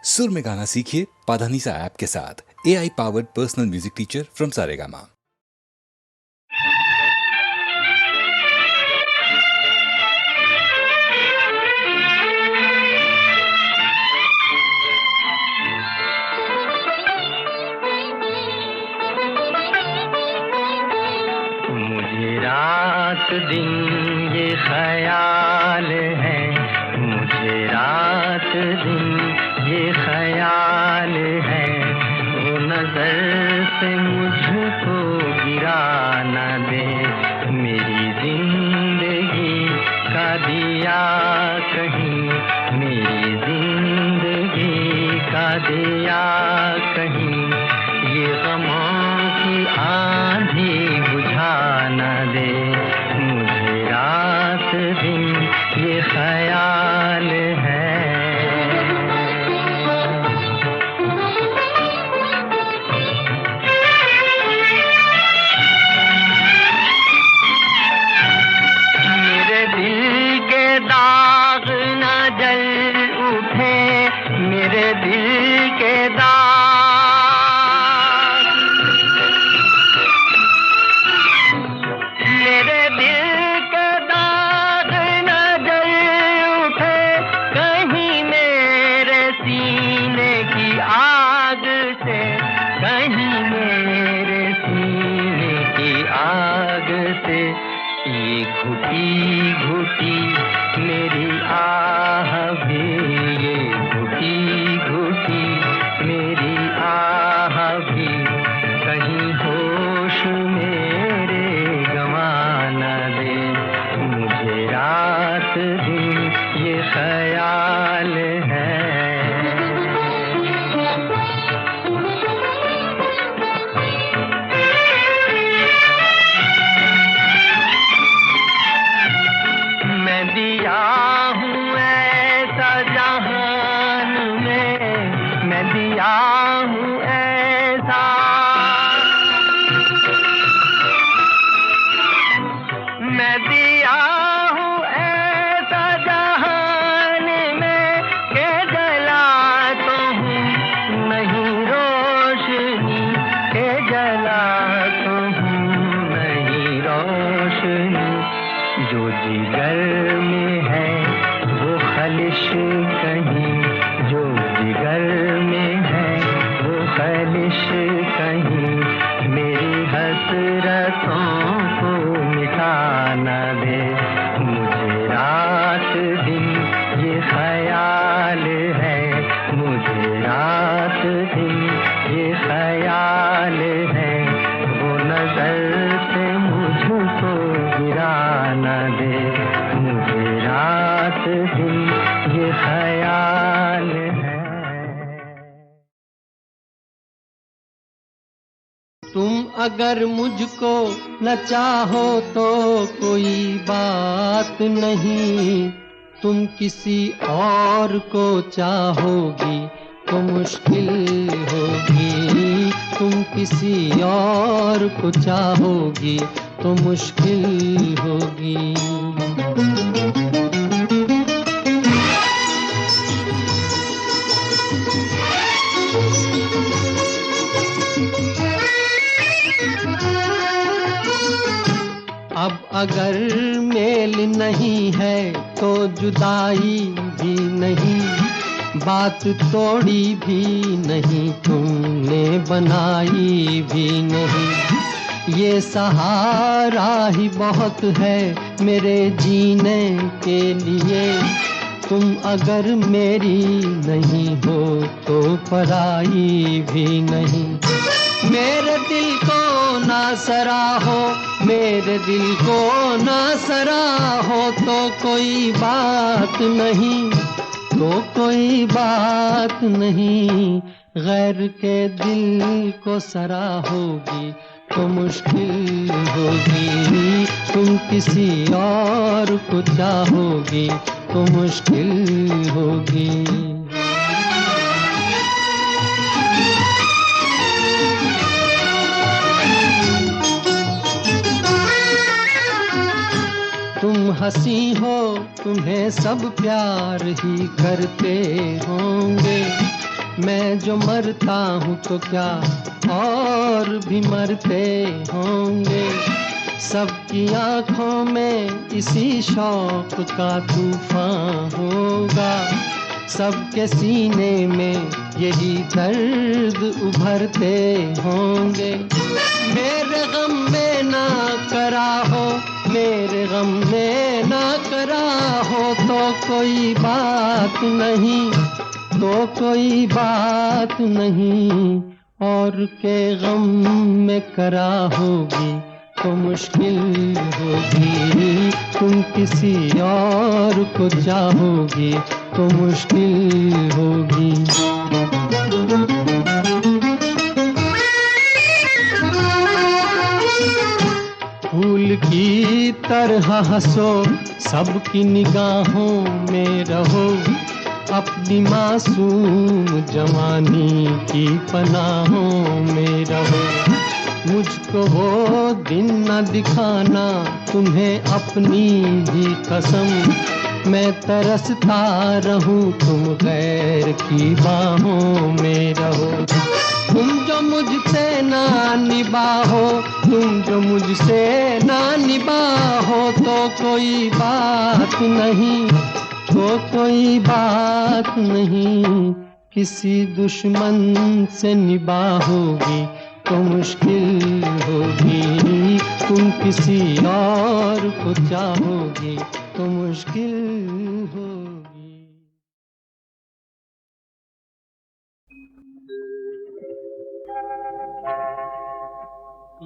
सुर में गाना सीखिए पाधानीसा ऐप के साथ। AI powered personal music teacher from Saregama. मुझे रात दिन ये ख्याल है, मुझे रात दिन ये ख्याल है, वो नजर से मुझको गिरा न दे, मेरी जिंदगी का दिया कहीं, मेरी जिंदगी का दिया कहीं, ये गमों की आंधी बुझा न दे, मुझे रात दिन ये ख्याल है। मेरे दिल के दाग न जल उठे, मेरे दिल के दाग, मेरे दिल के दाग न जल उठे, कहीं मेरे सीने की आग से, कहीं मेरे सीने की आग से, ये घुटी घुटी मेरी आह भी, ये घुटी घुटी मेरी आह भी, कहीं होश मेरे गंवा न दे, मुझे रात दिन ये ख्याल है। मैं दिया हूँ ऐसा जहान में, मैं दिया हूँ ऐसा, मैं दिया हूँ ऐसा जहान में, के जला तो हूँ नहीं रोशनी, के जला तो हूँ नहीं रोशनी, जो जिगर में है वो खलिश कहीं, जो जिगर में है वो खलिश कहीं, मेरी हसरतों को मिटा न दे, मुझे रात दिन ये ख्याल है, मुझे रात दिन ये ख्याल है, वो नजर से मुझको गिरा न दे, मुझे रात दिन ये ख्याल है। तुम अगर मुझको न चाहो तो कोई बात नहीं, तुम किसी और को चाहोगी तो मुश्किल होगी, तुम किसी और को चाहोगी तो मुश्किल होगी। अब अगर मेल नहीं है तो जुदाई भी नहीं, बात तोड़ी भी नहीं, तुमने बनाई भी नहीं, ये सहारा ही बहुत है मेरे जीने के लिए, तुम अगर मेरी नहीं हो तो पराई भी नहीं। मेरे दिल को ना सराहो, मेरे दिल को ना सराहो तो कोई बात नहीं, तो कोई बात नहीं, गैर के दिल को सराहोगी तो मुश्किल होगी, तुम किसी और को चाहोगी तो मुश्किल होगी। तुम हंसी हो, तुम्हें सब प्यार ही करते होंगे, मैं जो मरता हूँ तो क्या और भी मरते होंगे। सबकी आंखों में इसी शौक का तूफान होगा। सबके सीने में यही दर्द उभरते होंगे। मेरे गम में ना करा हो, मेरे गम में ना करा हो तो कोई बात नहीं, तो कोई बात नहीं। और के गम में करा होगी तो मुश्किल होगी। तुम किसी और को चाहोगी तो मुश्किल होगी। फूल की तरह हंसो, सबकी निगाहों में रहो। अपनी मासूम जवानी की पनाहों में रहो। मुझको वो दिन न दिखाना, तुम्हें अपनी भी कसम। मैं तरसता रहूं, तुम गैर की बाहों में रहो। तुम जो मुझसे ना निभाओ, तुम जो मुझसे ना निभाओ तो कोई बात नहीं, तो कोई बात नहीं। किसी दुश्मन से निभाओगी तो मुश्किल होगी। तुम किसी और को चाहोगी तो मुश्किल होगी।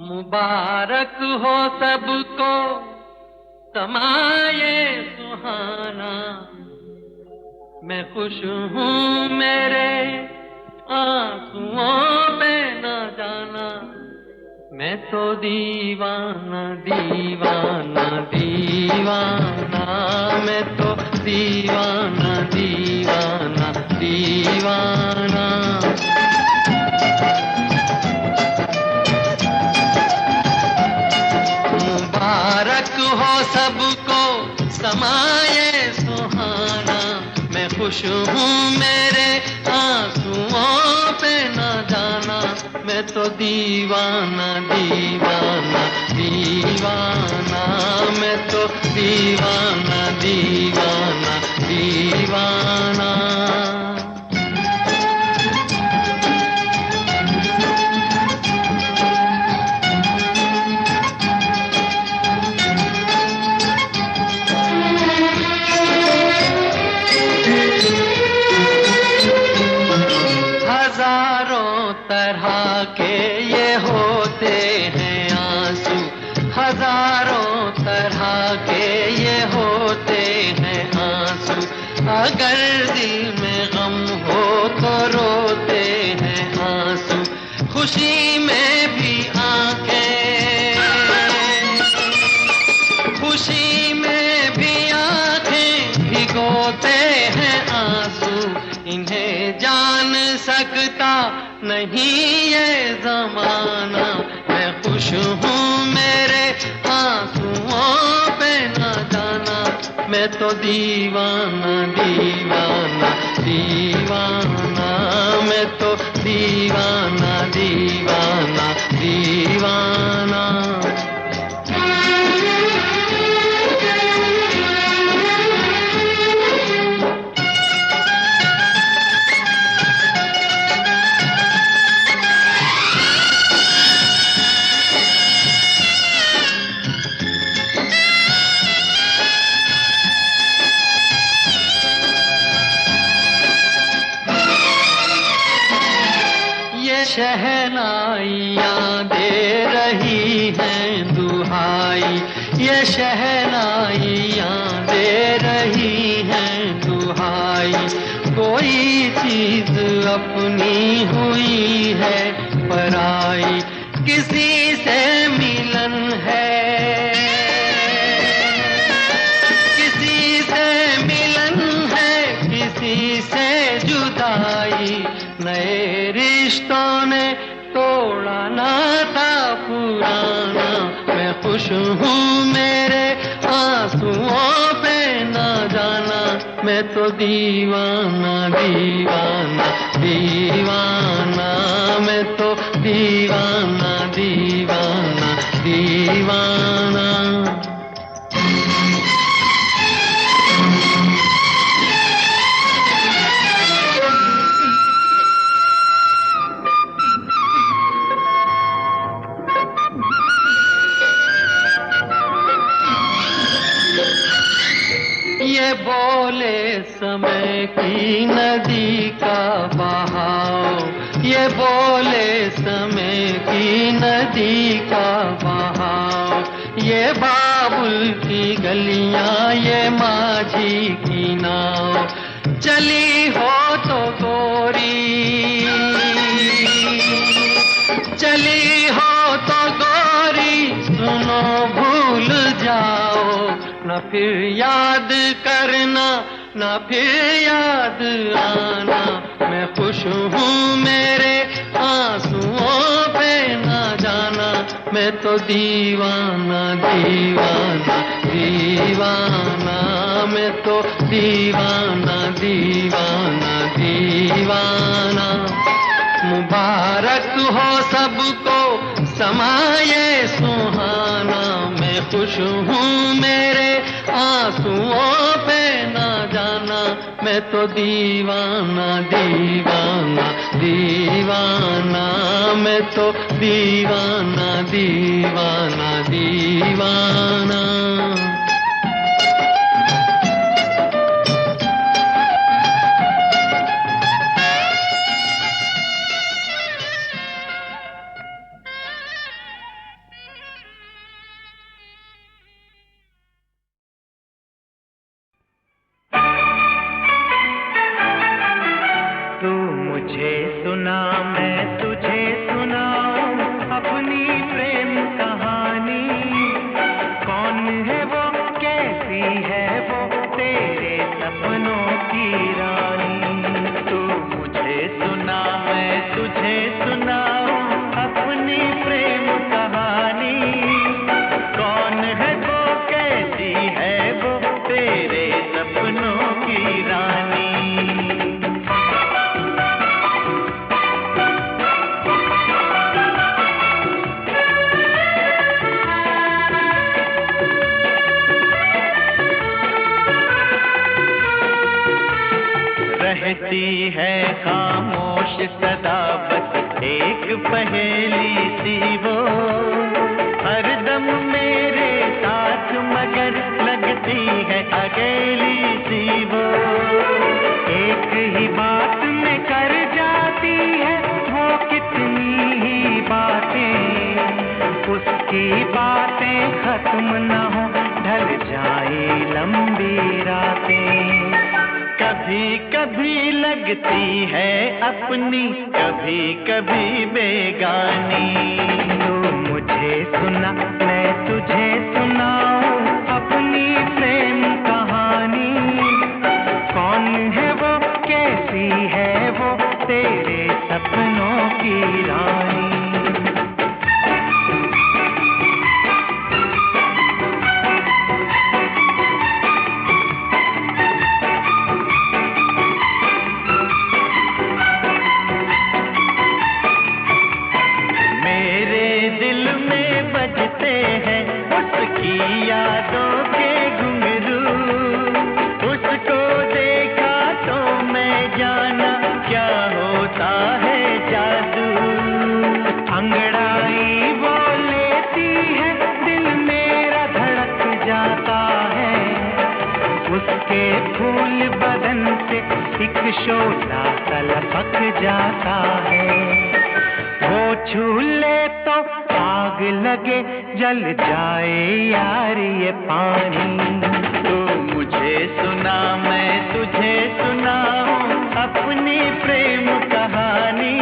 मुबारक हो सबको समाये सुहाना। मैं खुश हूँ मेरे आंसुओं पे न जाना। मैं तो दीवाना दीवाना दीवाना, मैं तो दीवाना दीवाना दीवाना। मुबारक हो सबको समाये सुहाना। मैं खुश हूँ मेरे आंसुओं पे न जाना। मैं तो दीवाना दीवाना दीवाना, मैं तो दीवाना दीवाना दीवाना। हजारों तरह के ये होते हैं आंसू। हजारों तरह के ये होते हैं आंसू। अगर दिल में गम हो तो रोते हैं आंसू। खुशी में भी आंखें, खुशी में भी आंखें भिगोते हैं आंसू। इन्हें जान सकता नहीं ये जमाना। मैं खुश हूँ मेरे आंसुओं पे न जाना। मैं तो दीवाना दीवाना दीवाना, मैं तो दीवाना दीवाना दीवाना। शहनाइयाँ दे रही हैं दुहाई। ये शहनाइयाँ दे रही हैं दुहाई। कोई चीज अपनी हुई है पराई। किसी से मिलन है, किसी से मिलन है, किसी से जुदाई। नए रिश्तों ने तोड़ा नाता पुराना। मैं खुश हूँ मेरे आंसुओं पे न जाना। मैं तो दीवाना दीवाना दीवाना। समय की नदी का बहाव, ये बोले समय की नदी का बहाव, ये बाबुल की गलियां, ये माझी की नाव, चली हो तो गोरी, चली हो तो गोरी, सुनो भूल जाओ, न फिर याद करना, न फिर याद आना, मैं खुश हूँ मेरे आंसुओं पे ना जाना, मैं तो दीवाना दीवाना दीवाना, मैं तो दीवाना दीवाना दीवाना। मुबारक हो सबको समाये सुहाना, मैं खुश हूँ मेरे आंसुओं पे ना जाना, मैं तो दीवाना दीवाना दीवाना, मैं तो दीवाना दीवाना दीवाना। तू मुझे सुना, मैं तुझे सुनाऊं अपनी प्रेम कहानी। कौन है वो, कैसी है वो, तेरे सपनों की रानी। तू मुझे सुना, मैं तुझे सुनाऊं अपनी प्रेम कहानी। कौन है वो, कैसी है वो, तेरे सपनों की रानी। रहती है खामोश सदा बस एक पहेली सी वो, हरदम मेरे साथ मगर लगती है अकेली सी वो। एक ही बात में कर जाती है वो कितनी ही बातें, उसकी बातें खत्म न हो, ढल जाए लंबी रातें। कभी कभी लगती है अपनी, कभी कभी बेगानी। तू मुझे सुना, मैं तुझे सुनाऊं अपनी प्रेम कहानी। कौन है वो, कैसी है वो, तेरे सपनों की रानी। यादों के घुंघरू, उसको देखा तो मैं जाना क्या होता है जादू। अंगड़ाई वो लेती है, दिल मेरा धड़क जाता है। उसके फूल बदन से एक शोला तलपक जाता है। वो छू ले तो आग लगे, जल जाए यार ये पानी। तू मुझे सुना, मैं तुझे सुनाऊं अपनी प्रेम कहानी।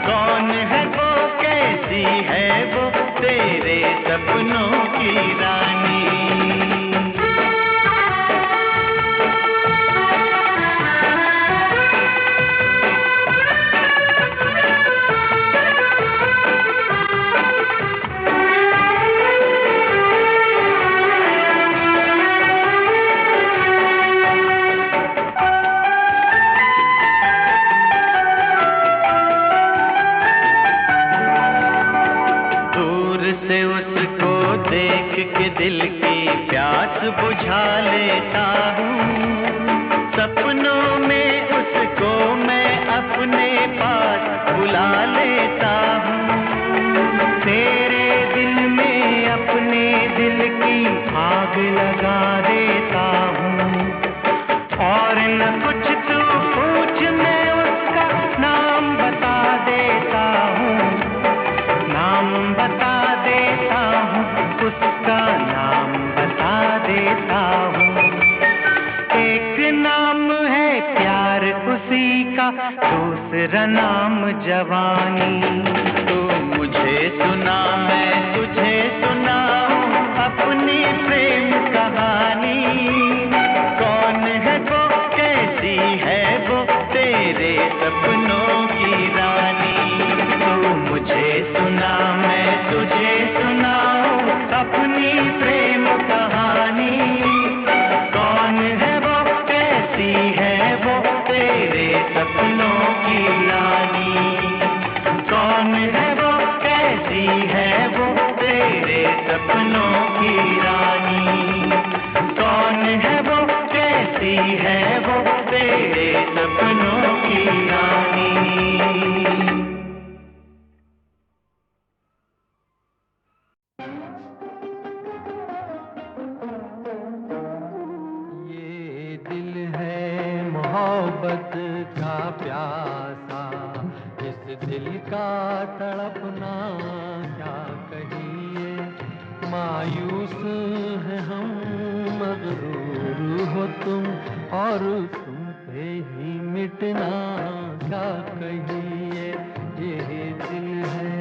कौन है वो, कैसी है वो, तेरे सपनों की रानी। दूसरा नाम जवानी। तू मुझे सुना, मैं तुझे सुनाऊं अपनी प्रेम कहानी। कौन है वो, कैसी है वो, तेरे सपनों की रानी। तू मुझे सुना, मैं तुझे सुनाऊं अपनी प्रेम कहानी। कौन है वो, कैसी है वो, तेरे सपनों की रानी। कौन है वो, कैसी है वो, तेरे सपनों की रानी। कौन है वो, कैसी है वो, तेरे सपनों की रानी। ये दिल है मोहब्बत का प्यासा, इस दिल का तड़पना क्या कहिए। मायूस है हम, मगरूर हो तुम, और तुम पे ही मिटना क्या कहिए। ये दिल है।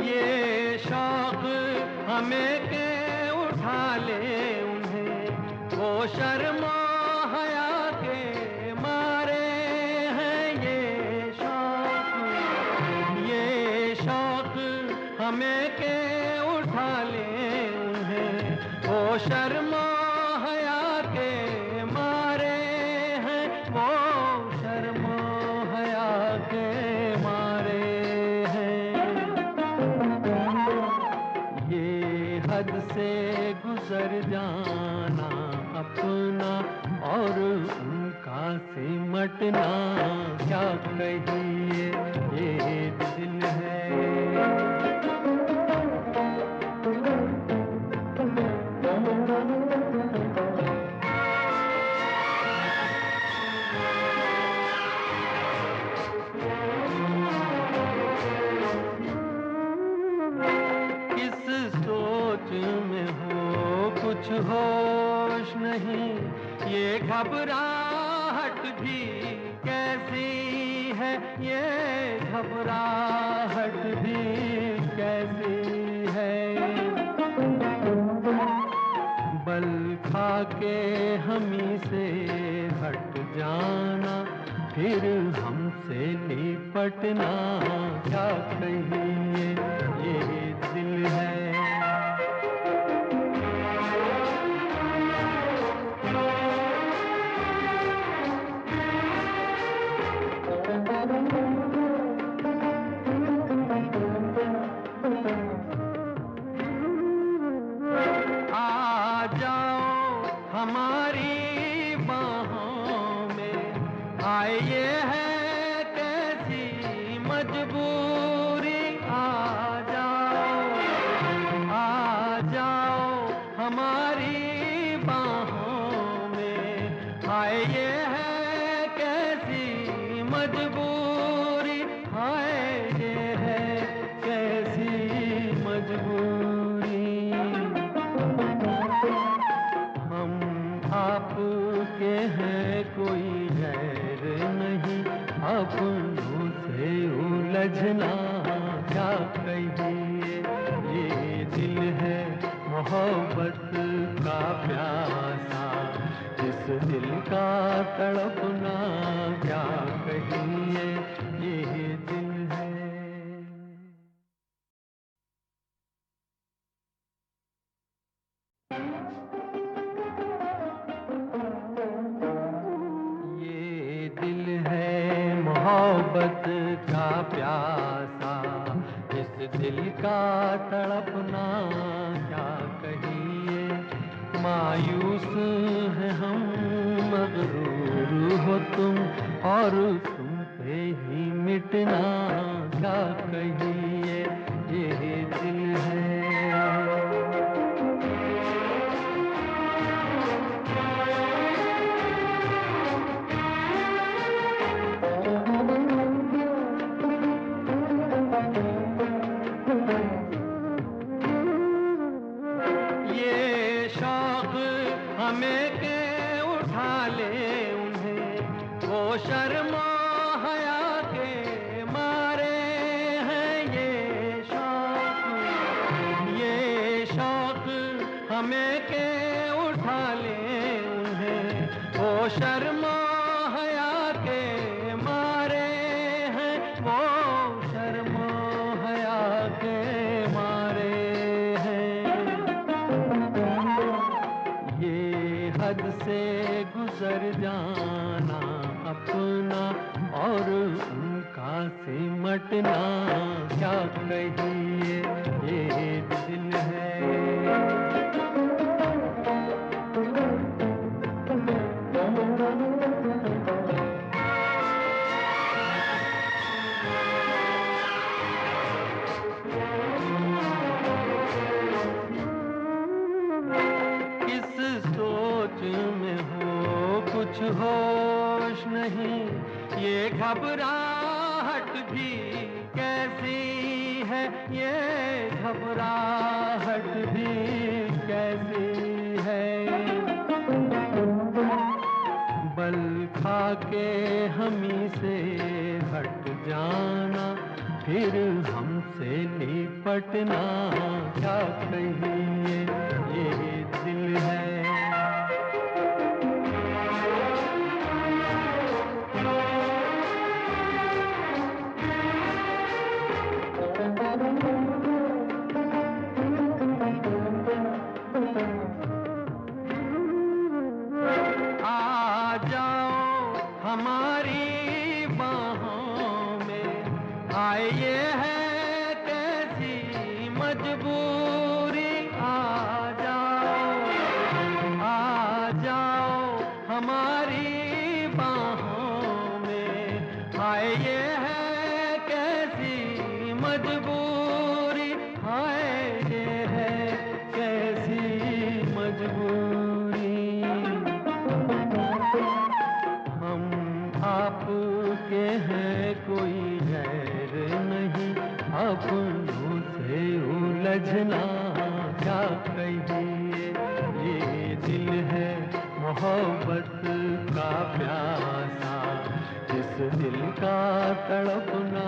ये शौक हमें के उठा ले उन्हें, वो शर्मा हया के मारे हैं। ये शौक हमें के उठा ले उन्हें, वो शर्मा हया के मारे हैं। वो शर्मा हया के मारे हैं। ये हद से गुजर जाना अपना, और उनका सिमटना क्या कहिए। ये दिल है। किस सोच में हो कुछ होश नहीं, ये घबराहट भी कैसी है। ये घबराहट भी कैसी है। बल खा के हमी से हट जाना, फिर हमसे लिपटना क्या कहिए। ये दिल है। आ जाओ हमारी बाहों में, आए ये है कैसी मजबूरी। आ जाओ हमारी बाहों में, आए ये है कैसी मजबूरी। हाय ये है कैसी मजबूरी। हम आपके हैं, कोई गैर नहीं, अपनों से उलझना क्या कहिए। ये दिल है मोहब्बत का प्यासा, इस दिल का तड़पना क्या कहिए। ये दिल है। ये दिल है मोहब्बत का प्यासा, इस दिल का तड़पना क्या कहिए। मायूस है हम, मगरूर हो तुम, और तुम पे ही मिटना क्या कहिए। ये दिल है। गुजर जाना अपना और उनका सिमटना, क्या कहिए ये दिल है। सोच में हो कुछ होश नहीं, ये घबराहट भी कैसी है, ये घबराहट भी कैसी है। बल खा के हमी से हट जाना, फिर हमसे लिपटना, क्या कहिए ये दिल है। आ जाओ हमारी बाहों में, आए ये है कैसी मजबूरी। आ जाओ हमारी बाहों में, आए ये है कैसी मजबूरी, हाय ये है कैसी मजबूरी। हम आपके हैं कोई गैर नहीं, अपनों से उलझना, क्या कहिए ये दिल है मोहब्बत का प्यासा, इस दिल का तड़पना,